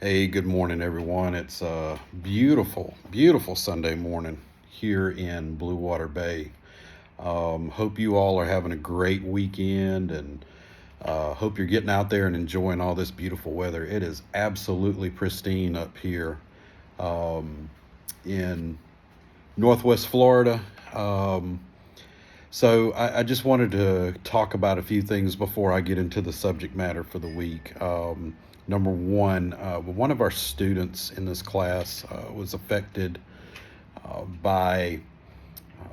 Hey, good morning, everyone. It's a beautiful, beautiful Sunday morning here in Blue Water Bay. Hope you all are having a great weekend and hope you're getting out there and enjoying all this beautiful weather. It is absolutely pristine up here in Northwest Florida. So I just wanted to talk about a few things before I get into the subject matter for the week. Number one of our students in this class was affected by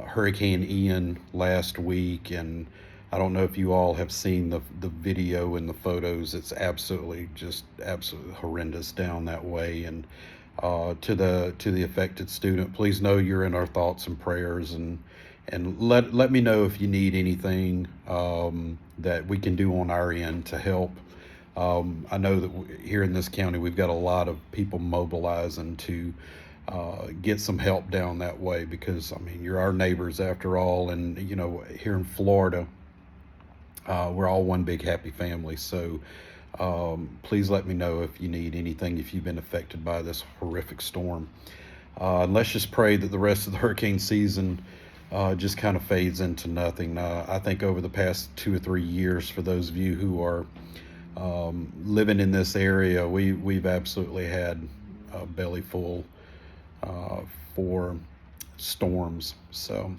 Hurricane Ian last week, and I don't know if you all have seen the video and the photos. It's absolutely horrendous down that way. And to the affected student, please know you're in our thoughts and prayers, and let me know if you need anything that we can do on our end to help. I know that here in this county, we've got a lot of people mobilizing to get some help down that way because, I mean, you're our neighbors after all. And, here in Florida, we're all one big happy family. So please let me know if you need anything, if you've been affected by this horrific storm. And let's just pray that the rest of the hurricane season just kind of fades into nothing. I think over the past 2 or 3 years, for those of you who are living in this area, we've absolutely had a belly full for storms. So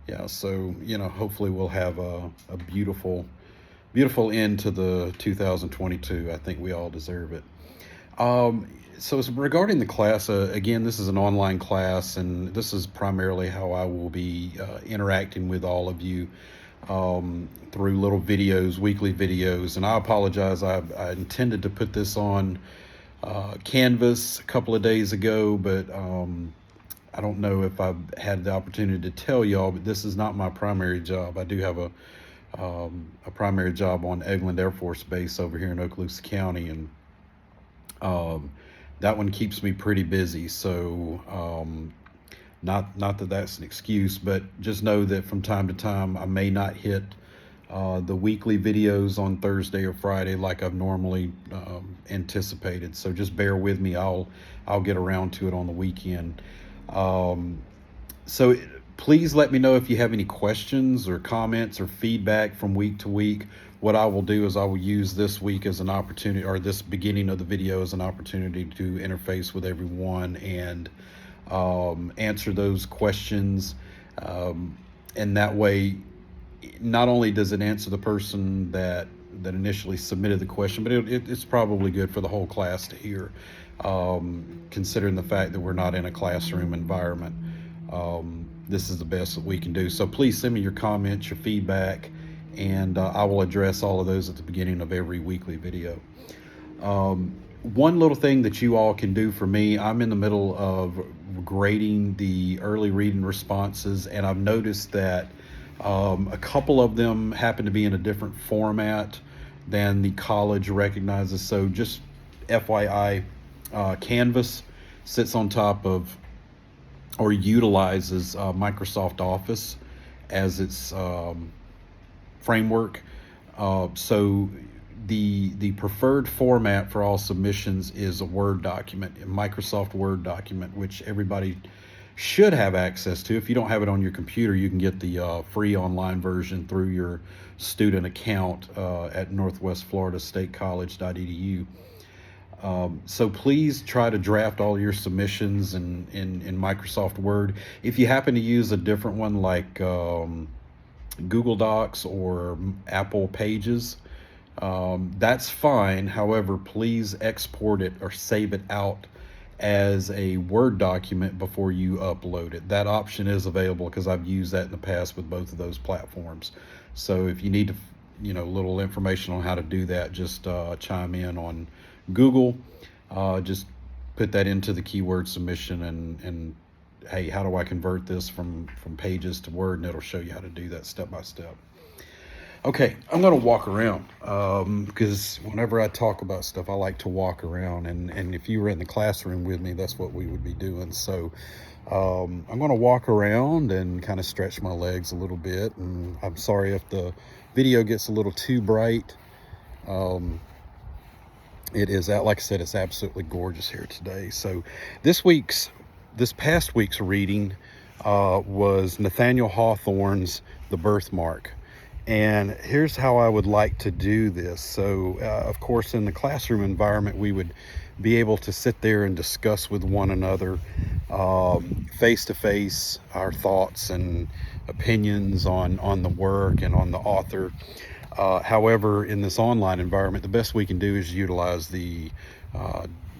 yeah, so hopefully we'll have a beautiful end to the 2022. I think we all deserve it. So regarding the class, again, this is an online class, and this is primarily how I will be interacting with all of you through little videos, weekly videos. And I apologize, I intended to put this on Canvas a couple of days ago, but I don't know if I've had the opportunity to tell y'all, but this is not my primary job. I do have a primary job on Eglin Air Force Base over here in Okaloosa County, and that one keeps me pretty busy. So not that that's an excuse, but just know that from time to time I may not hit the weekly videos on Thursday or Friday like I've normally anticipated. So just bear with me. I'll get around to it on the weekend. So please let me know if you have any questions or comments or feedback from week to week. What I will do is I will use this week as an opportunity, or this beginning of the video as an opportunity to interface with everyone and answer those questions. And that way, not only does it answer the person that initially submitted the question, but it's probably good for the whole class to hear, considering the fact that we're not in a classroom environment. This is the best that we can do. So please send me your comments, your feedback, and I will address all of those at the beginning of every weekly video. One little thing that you all can do for me, I'm in the middle of grading the early reading responses, and I've noticed that a couple of them happen to be in a different format than the college recognizes. So just FYI, Canvas sits on top of or utilizes Microsoft Office as its framework. So the preferred format for all submissions is a Word document, a Microsoft Word document, which everybody should have access to. If you don't have it on your computer, you can get the free online version through your student account at northwestfloridastatecollege.edu. So please try to draft all your submissions in Microsoft Word. If you happen to use a different one like Google Docs or Apple Pages, that's fine. However, please export it or save it out as a Word document before you upload it. That option is available because I've used that in the past with both of those platforms. So if you need to, little information on how to do that, just chime in on Google. Just put that into the keyword submission and hey, how do I convert this from Pages to Word? And it'll show you how to do that step by step. Okay, I'm going to walk around because whenever I talk about stuff, I like to walk around. And if you were in the classroom with me, that's what we would be doing. So I'm going to walk around and kind of stretch my legs a little bit. And I'm sorry if the video gets a little too bright. It is, like I said, it's absolutely gorgeous here today. So this past week's reading was Nathaniel Hawthorne's The Birthmark. And here's how I would like to do this. So, of course, in the classroom environment, we would be able to sit there and discuss with one another face to face our thoughts and opinions on the work and on the author. However, in this online environment, the best we can do is utilize the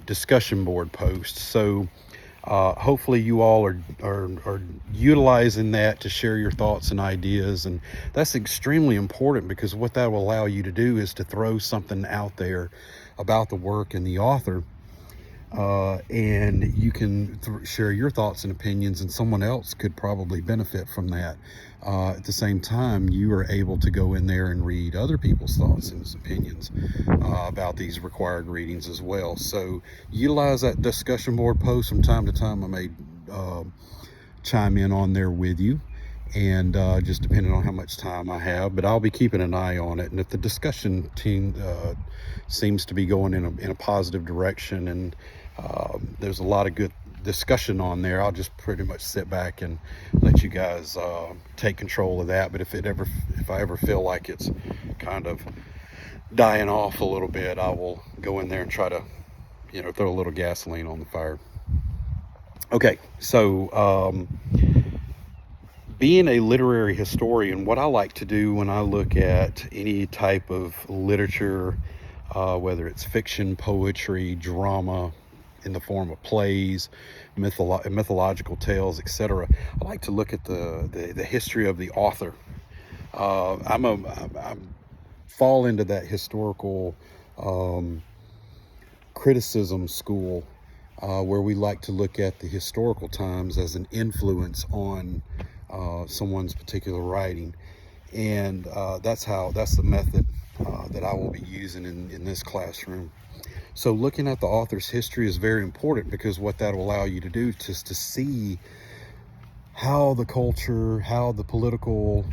discussion board posts. So hopefully you all are utilizing that to share your thoughts and ideas. And that's extremely important, because what that will allow you to do is to throw something out there about the work and the author. And you can share your thoughts and opinions, and someone else could probably benefit from that. At the same time, you are able to go in there and read other people's thoughts and opinions about these required readings as well. So utilize that discussion board post. From time to time, I may chime in on there with you, and just depending on how much time I have, but I'll be keeping an eye on it. And if the discussion team seems to be going in a positive direction, and there's a lot of good discussion on there, I'll just pretty much sit back and let you guys take control of that. But if I ever feel like it's kind of dying off a little bit, I will go in there and try to, throw a little gasoline on the fire. Okay, so being a literary historian, what I like to do when I look at any type of literature, whether it's fiction, poetry, drama, in the form of plays, mythological tales, etc., I like to look at the history of the author. I fall into that historical criticism school, where we like to look at the historical times as an influence on someone's particular writing. And that's the method that I will be using in this classroom. So looking at the author's history is very important, because what that will allow you to do is to see how the culture, how the political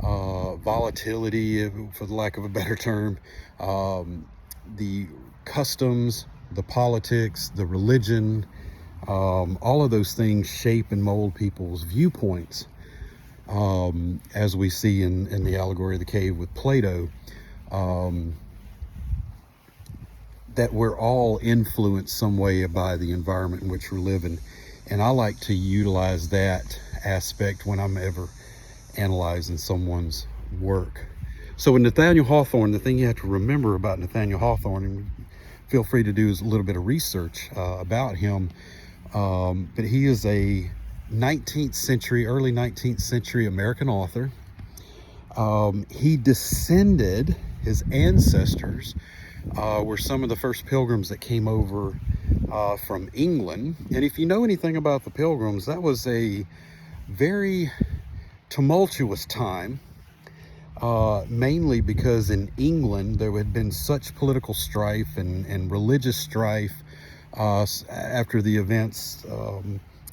volatility, for the lack of a better term, the customs, the politics, the religion, all of those things shape and mold people's viewpoints, as we see in the allegory of the cave with Plato. That we're all influenced some way by the environment in which we're living. And I like to utilize that aspect when I'm ever analyzing someone's work. So with Nathaniel Hawthorne, the thing you have to remember about Nathaniel Hawthorne, and feel free to do a little bit of research about him, but he is a early 19th century American author. His ancestors were some of the first pilgrims that came over from England. And if you know anything about the pilgrims, that was a very tumultuous time, mainly because in England there had been such political strife and religious strife after the events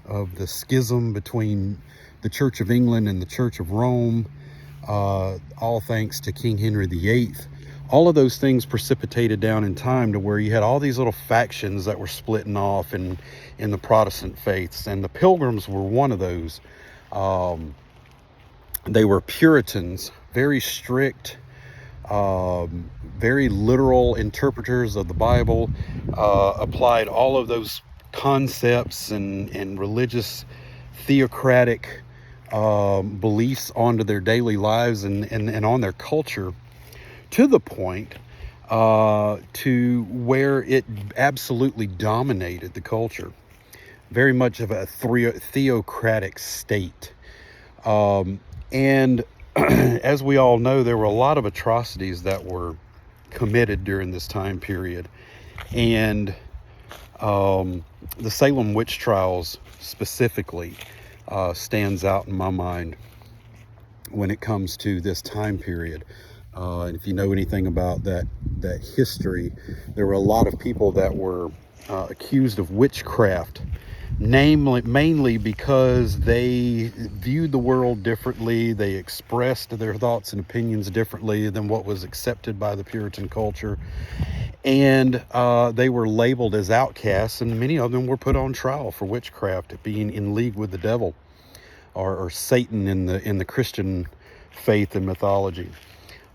of the schism between the Church of England and the Church of Rome, all thanks to King Henry VIII. All of those things precipitated down in time to where you had all these little factions that were splitting off in the Protestant faiths, and the Pilgrims were one of those. They were Puritans, very strict, very literal interpreters of the Bible, applied all of those concepts and religious theocratic beliefs onto their daily lives and on their culture, to the point to where it absolutely dominated the culture. Very much of a theocratic state. And as we all know, there were a lot of atrocities that were committed during this time period. And the Salem witch trials specifically stands out in my mind when it comes to this time period. And if you know anything about that history, there were a lot of people that were accused of witchcraft mainly because they viewed the world differently. They expressed their thoughts and opinions differently than what was accepted by the Puritan culture. And they were labeled as outcasts, and many of them were put on trial for witchcraft, being in league with the devil, or Satan in the Christian faith and mythology.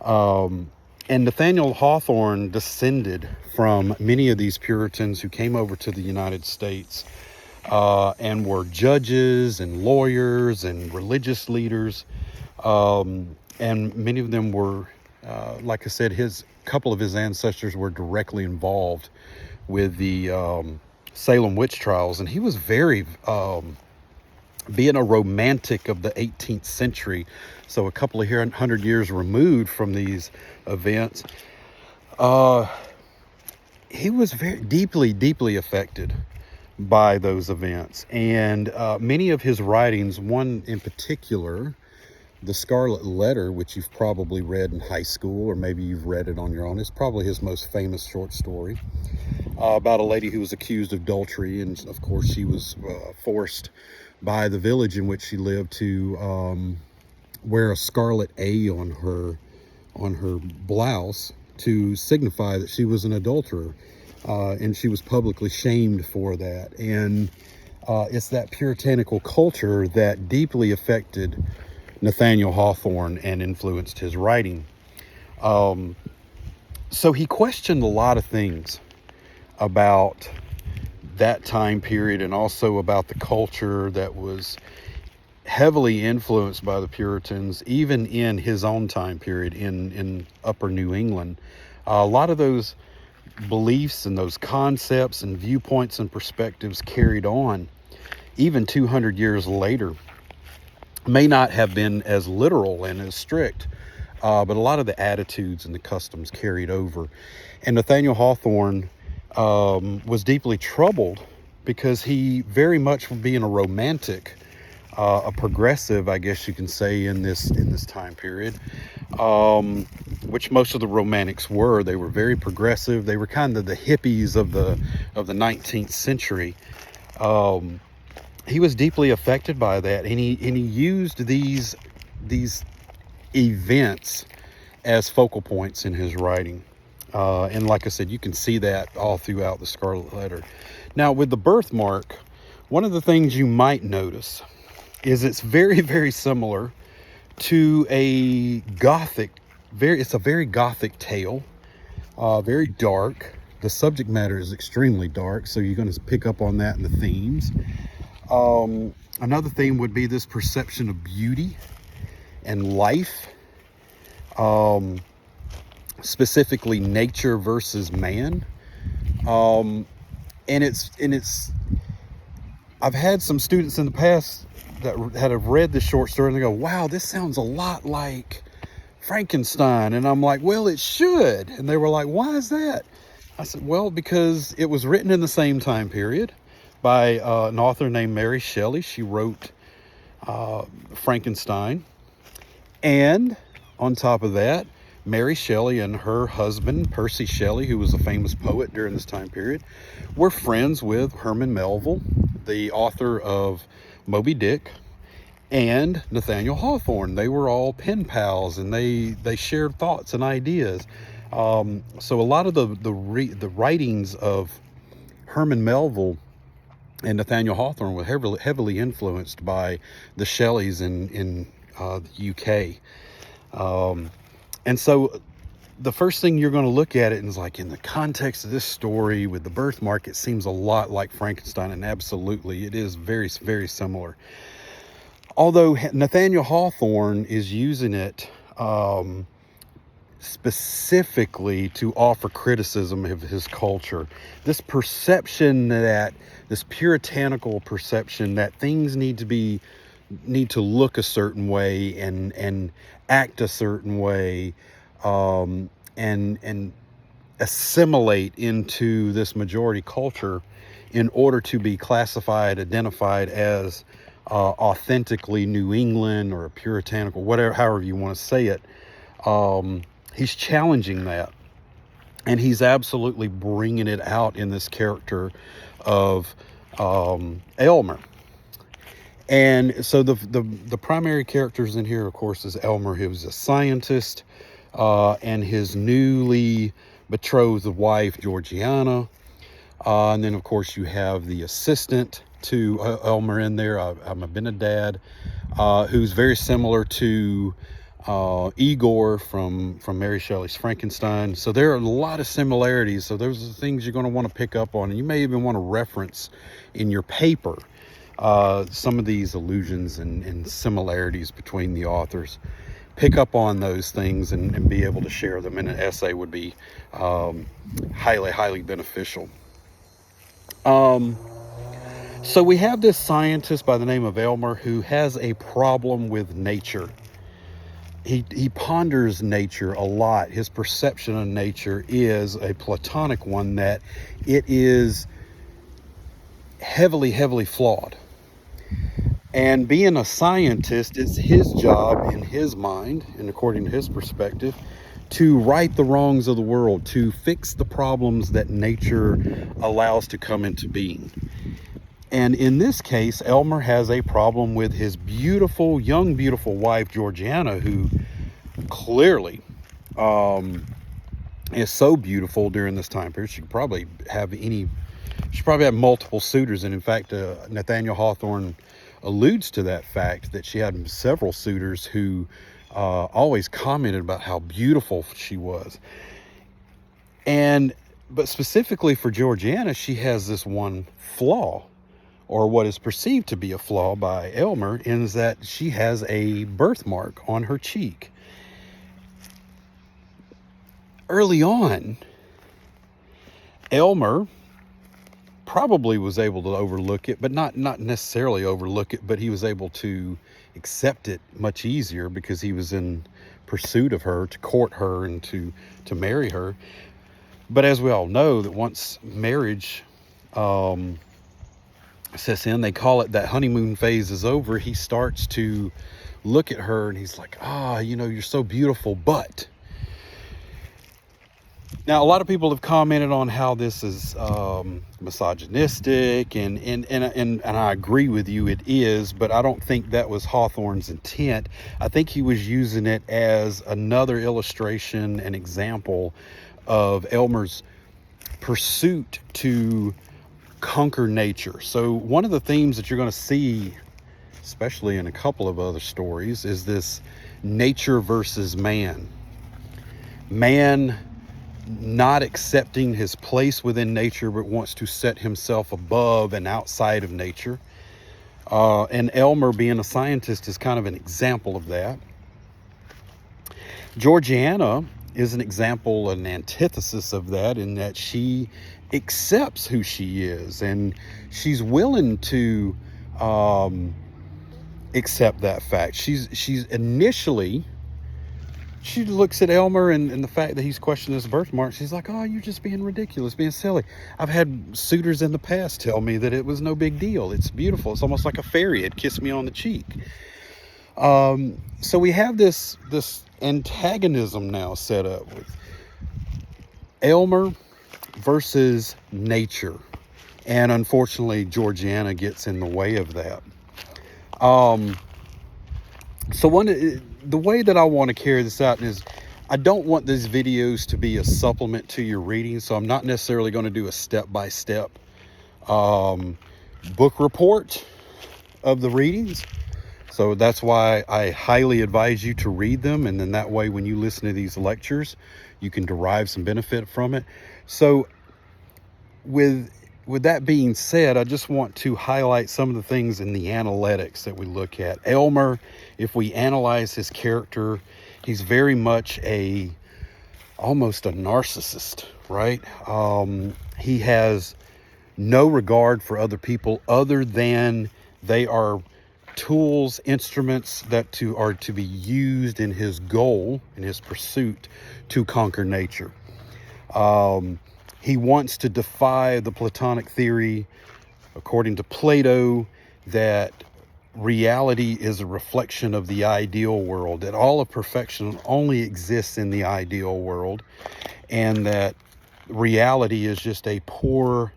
And Nathaniel Hawthorne descended from many of these Puritans who came over to the United States and were judges and lawyers and religious leaders. And many of them were, like I said, his couple of his ancestors were directly involved with the Salem witch trials. And he was very, being a romantic of the 18th century, so a couple of hundred years removed from these events, he was very deeply affected by those events. And many of his writings, one in particular, The Scarlet Letter, which you've probably read in high school, or maybe you've read it on your own, is probably his most famous short story, about a lady who was accused of adultery. And of course she was forced by the village in which she lived to wear a scarlet A on her blouse to signify that she was an adulterer, and she was publicly shamed for that. And it's that puritanical culture that deeply affected Nathaniel Hawthorne and influenced his writing. So he questioned a lot of things about that time period, and also about the culture that was heavily influenced by the Puritans, even in his own time period in upper New England. A lot of those beliefs and those concepts and viewpoints and perspectives carried on even 200 years later. May not have been as literal and as strict, but a lot of the attitudes and the customs carried over. And Nathaniel Hawthorne was deeply troubled, because he, very much being a romantic, a progressive, I guess you can say, in this time period, which most of the romantics were. They were very progressive. They were kind of the hippies of the 19th century. He was deeply affected by that, and he used these events as focal points in his writing. And like I said, you can see that all throughout the Scarlet Letter. Now, with the Birthmark, one of the things you might notice is it's very, very similar to a Gothic, it's a very Gothic tale, very dark. The subject matter is extremely dark, so you're going to pick up on that in the themes. Another theme would be this perception of beauty and life, specifically nature versus man. And it's I've had some students in the past that have read this short story, and they go, wow, this sounds a lot like Frankenstein. And I'm like, well, it should. And they were like, why is that? I said, well, because it was written in the same time period by an author named Mary Shelley. She wrote Frankenstein. And on top of that, Mary Shelley and her husband, Percy Shelley, who was a famous poet during this time period, were friends with Herman Melville, the author of Moby Dick, and Nathaniel Hawthorne. They were all pen pals, and they shared thoughts and ideas. So a lot of the writings of Herman Melville and Nathaniel Hawthorne were heavily influenced by the Shelleys in the UK. And so the first thing you're going to look at it and is like, in the context of this story with the Birthmark, it seems a lot like Frankenstein, and absolutely it is very, very similar. Although Nathaniel Hawthorne is using it specifically to offer criticism of his culture. This perception, that this puritanical perception that things need to look a certain way and act a certain way, and assimilate into this majority culture in order to be identified as authentically New England or puritanical, whatever, however you want to say it. He's challenging that, and he's absolutely bringing it out in this character of Elmer. And so the primary characters in here, of course, is Elmer. He was a scientist, and his newly betrothed wife, Georgiana. And then, of course, you have the assistant to Elmer in there, I'm a Benedad, who's very similar to Igor from Mary Shelley's Frankenstein. So there are a lot of similarities. So those are the things you're going to want to pick up on. And you may even want to reference in your paper some of these allusions and similarities between the authors. Pick up on those things and be able to share them in an essay would be highly beneficial. So we have this scientist by the name of Elmer who has a problem with nature. He ponders nature a lot. His perception of nature is a Platonic one, that it is heavily flawed. And being a scientist, it's his job in his mind, and according to his perspective, to right the wrongs of the world, to fix the problems that nature allows to come into being. And in this case, Elmer has a problem with his young, beautiful wife, Georgiana, who clearly is so beautiful during this time period. She could probably have multiple suitors. And in fact, Nathaniel Hawthorne alludes to that fact, that she had several suitors who always commented about how beautiful she was. But specifically for Georgiana, she has this one flaw, or what is perceived to be a flaw by Elmer, is that she has a birthmark on her cheek. Early on, Elmer probably was able to overlook it, but not necessarily overlook it, but he was able to accept it much easier because he was in pursuit of her, to court her and to marry her. But as we all know, that once marriage sets in, they call it that honeymoon phase is over, he starts to look at her and he's like, you're so beautiful, but... Now, a lot of people have commented on how this is misogynistic, and I agree with you, it is, but I don't think that was Hawthorne's intent. I think he was using it as another illustration and example of Elmer's pursuit to conquer nature. So one of the themes that you're going to see, especially in a couple of other stories, is this nature versus man. Man not accepting his place within nature, but wants to set himself above and outside of nature. And Elmer, being a scientist, is kind of an example of that. Georgiana is an example, an antithesis of that, in that she accepts who she is, and she's willing to accept that fact. She's initially... She looks at Elmer and the fact that he's questioning his birthmark. She's like, oh, you're just being ridiculous, being silly. I've had suitors in the past tell me that it was no big deal. It's beautiful. It's almost like a fairy had kissed me on the cheek. So we have this antagonism now set up with Elmer versus nature. And unfortunately, Georgiana gets in the way of that. The way that I want to carry this out is, I don't want these videos to be a supplement to your reading, so I'm not necessarily going to do a step-by-step book report of the readings. So that's why I highly advise you to read them, and then that way when you listen to these lectures, you can derive some benefit from it. So with that being said, I just want to highlight some of the things in the analytics that we look at. Elmer, if we analyze his character, he's very much almost a narcissist, right? He has no regard for other people other than they are tools, instruments that are to be used in his goal, in his pursuit to conquer nature. He wants to defy the Platonic theory, according to Plato, that reality is a reflection of the ideal world, that all of perfection only exists in the ideal world, and that reality is just a poor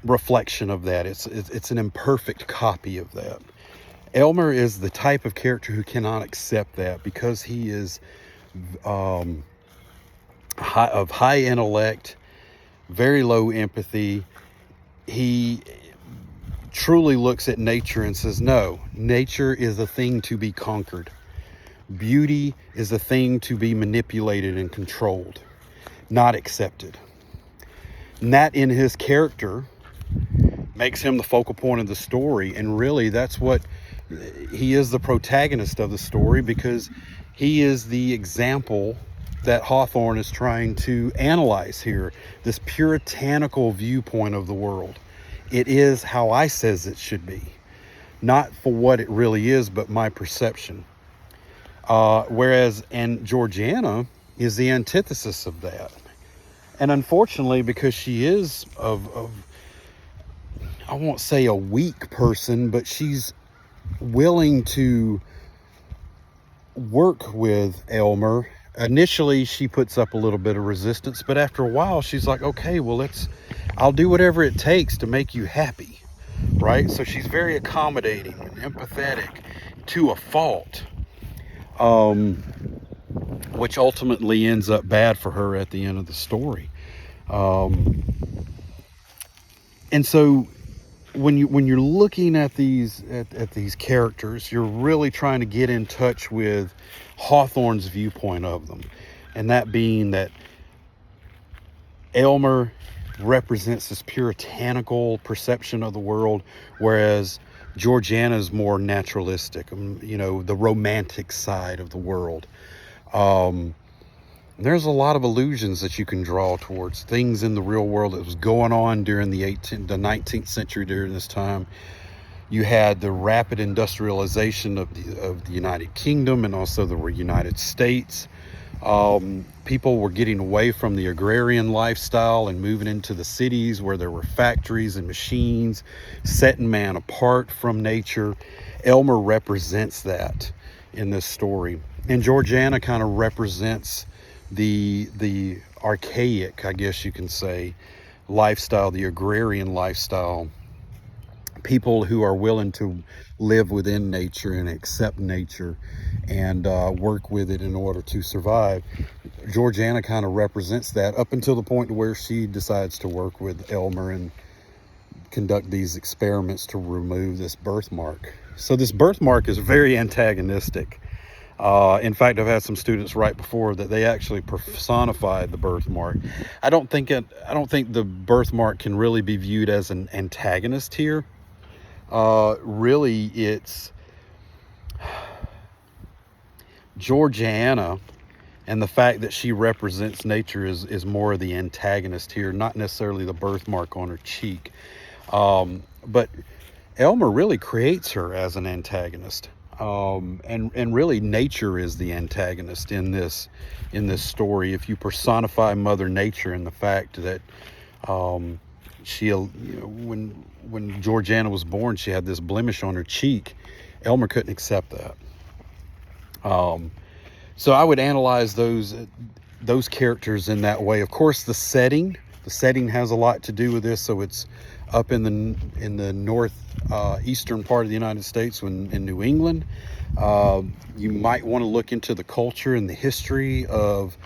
reflection of that. It's an imperfect copy of that. Elmer is the type of character who cannot accept that because he is of high intellect, very low empathy. He truly looks at nature and says, no, nature is a thing to be conquered. Beauty is a thing to be manipulated and controlled, not accepted. And that in his character makes him the focal point of the story. And really, that's what he is, the protagonist of the story, because he is the example that Hawthorne is trying to analyze here, this puritanical viewpoint of the world. It is how I says it should be, not for what it really is, but my perception. And Georgiana is the antithesis of that. And unfortunately, because she is of I won't say a weak person, but she's willing to work with Elmer. Initially, she puts up a little bit of resistance, but after a while, she's like, okay, well, I'll do whatever it takes to make you happy, right? So she's very accommodating and empathetic to a fault, which ultimately ends up bad for her at the end of the story. And so when you're looking at these characters, you're really trying to get in touch with Hawthorne's viewpoint of them, and that being that Elmer represents this puritanical perception of the world, whereas Georgiana is more naturalistic, the romantic side of the world. There's a lot of allusions that you can draw towards things in the real world that was going on during the 19th century. During this time, you had the rapid industrialization of the United Kingdom and also the United States. People were getting away from the agrarian lifestyle and moving into the cities where there were factories and machines, setting man apart from nature. Elmer represents that in this story, and Georgiana kind of represents the archaic, I guess you can say, lifestyle, the agrarian lifestyle. People who are willing to live within nature and accept nature and work with it in order to survive. Georgiana kind of represents that up until the point where she decides to work with Elmer and conduct these experiments to remove this birthmark. So this birthmark is very antagonistic. In fact, I've had some students write before that they actually personified the birthmark. I don't think the birthmark can really be viewed as an antagonist here. Really, it's Georgiana, and the fact that she represents nature is more of the antagonist here, not necessarily the birthmark on her cheek. But Elmer really creates her as an antagonist. And really nature is the antagonist in this story. If you personify Mother Nature and the fact that when Georgiana was born, she had this blemish on her cheek, Elmer couldn't accept that. So I would analyze those characters in that way. Of course, the setting has a lot to do with this. So it's up in the north eastern part of the United States, in New England. You might want to look into the culture and the history of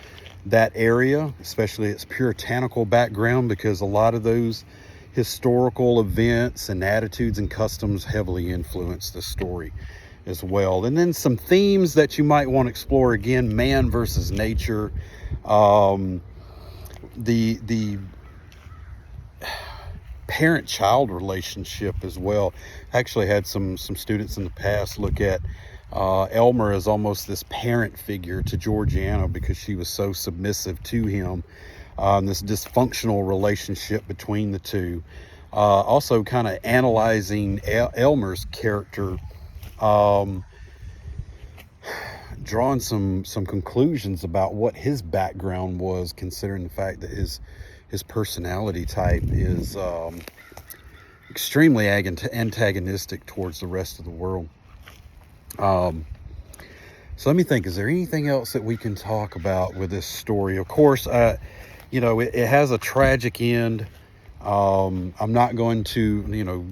that area, especially its puritanical background, because a lot of those historical events and attitudes and customs heavily influence the story as well. And then some themes that you might want to explore, again, man versus nature, the parent-child relationship as well. I actually had some students in the past look at Elmer as almost this parent figure to Georgiana because she was so submissive to him. This dysfunctional relationship between the two. Also kind of analyzing Elmer's character, drawing some conclusions about what his background was, considering the fact that his personality type is extremely antagonistic towards the rest of the world. So let me think, is there anything else that we can talk about with this story? Of course, it has a tragic end. I'm not going to,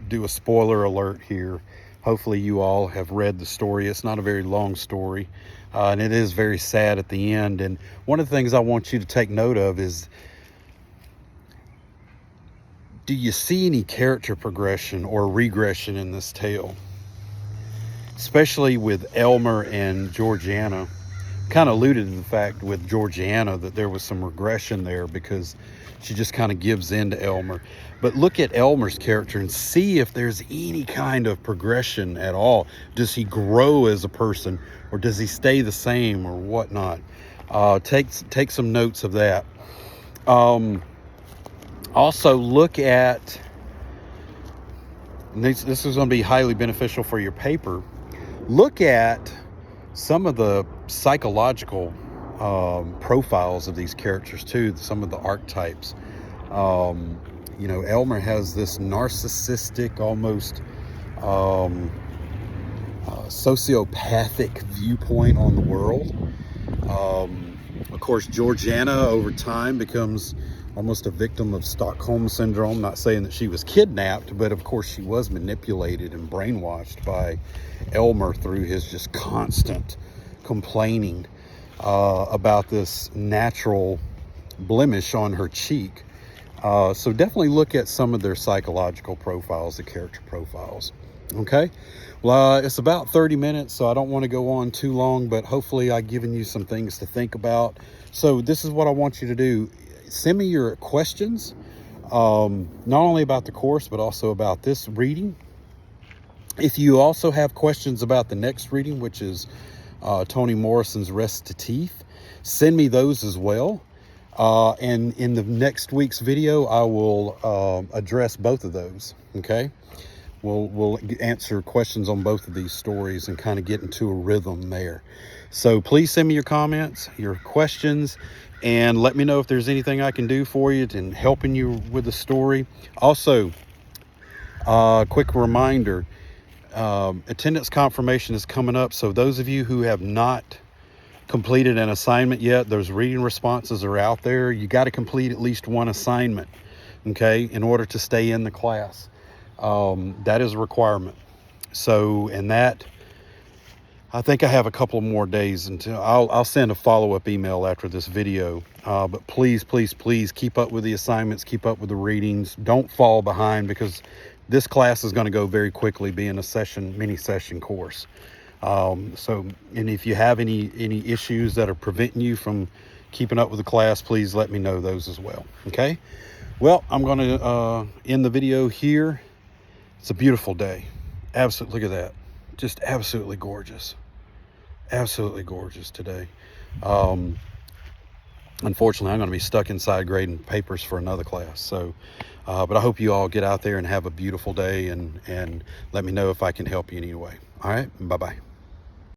do a spoiler alert here. Hopefully you all have read the story. It's not a very long story, and it is very sad at the end. And one of the things I want you to take note of is, do you see any character progression or regression in this tale? Especially with Elmer and Georgiana. Kind of alluded to the fact with Georgiana that there was some regression there because she just kind of gives in to Elmer. But look at Elmer's character and see if there's any kind of progression at all. Does he grow as a person, or does he stay the same, or whatnot? Take some notes of that. Also look at, and this is going to be highly beneficial for your paper. Look at some of the psychological profiles of these characters too, some of the archetypes. Elmer has this narcissistic, almost sociopathic viewpoint on the world. Of course, Georgiana over time becomes almost a victim of Stockholm syndrome. Not saying that she was kidnapped, but of course she was manipulated and brainwashed by Elmer through his just constant complaining about this natural blemish on her cheek. So definitely look at some of their psychological profiles, the character profiles. Okay, well, it's about 30 minutes, so I don't want to go on too long, but hopefully I've given you some things to think about. So this is what I want you to do. Send me your questions, not only about the course, but also about this reading. If you also have questions about the next reading, which is Toni Morrison's Recitative, send me those as well. And in the next week's video, I will address both of those, okay? We'll answer questions on both of these stories and kind of get into a rhythm there. So please send me your comments, your questions, and let me know if there's anything I can do for you in helping you with the story. Also, quick reminder, attendance confirmation is coming up. So those of you who have not completed an assignment yet, those reading responses are out there. You got to complete at least one assignment, okay, in order to stay in the class. That is a requirement. So, and that, I think I have a couple more days until I'll send a follow-up email after this video. But please keep up with the assignments, keep up with the readings. Don't fall behind, because this class is going to go very quickly, being a mini session course. And if you have any issues that are preventing you from keeping up with the class, please let me know those as well. Okay. Well, I'm going to end the video here. It's a beautiful day. Absolutely, look at that. Just absolutely gorgeous. Absolutely gorgeous today. Unfortunately, I'm going to be stuck inside grading papers for another class. So, but I hope you all get out there and have a beautiful day, and let me know if I can help you in any way. All right. Bye-bye.